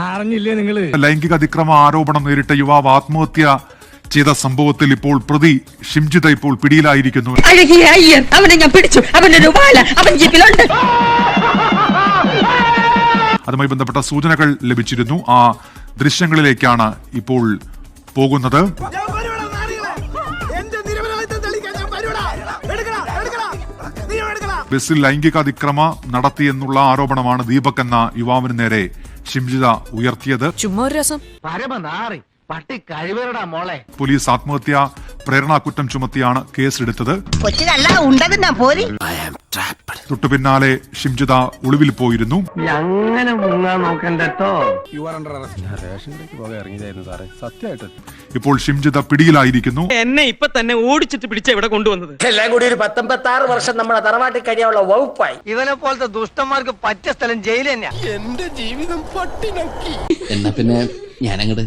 അറിഞ്ഞില്ലേ നിങ്ങള്? ലൈംഗിക അതിക്രമ ആരോപണം നേരിട്ട യുവാവ് ആത്മഹത്യ ചെയ്ത സംഭവത്തിൽ ഇപ്പോൾ പ്രതി ഷിംജിത ഇപ്പോൾ പിടിയിലായിരിക്കുന്നു. അവനെ ഞാൻ പിടിച്ചു, അവനൊരു വാല അവൻ ജീപ്പിലുണ്ട്. അതുമായി ബന്ധപ്പെട്ട സൂചനകൾ ലഭിച്ചിരുന്നു. ആ ദൃശ്യങ്ങളിലേക്കാണ് ഇപ്പോൾ പോകുന്നത്. ബസ്സിൽ ലൈംഗിക അതിക്രമം നടത്തിയെന്നുള്ള ആരോപണമാണ് ദീപക് എന്ന യുവാവിന് നേരെ ഷിംജിത ഉയർത്തിയത്. ചുമ്മാ ഒരു രസം. പോലീസ് ആത്മഹത്യാ പ്രേരണാ കുറ്റം ചുമത്തിയാണ് കേസെടുത്തത്. തൊട്ടു പിന്നാലെ ഷിംജിത ഒളിവിൽ പോയിരുന്നു. ഇപ്പോൾ ഷിംജിത പിടിയിലായിരിക്കുന്നു. എന്നെ ഇപ്പൊ തന്നെ ഓടിച്ചിട്ട് പിടിച്ച ഇവിടെ കൊണ്ടുവന്നത് എല്ലാം കൂടി ഒരു 19-16 വർഷം നമ്മുടെ തറവാട്ടിൽ കഴിയാനുള്ള വകുപ്പായി. ഇവനെ പോലത്തെ ദുഷ്ടന്മാർക്ക് പറ്റിയ സ്ഥലം ജയിൽ തന്നെയാ. എന്നാ പിന്നെ ഞാനങ്ങട്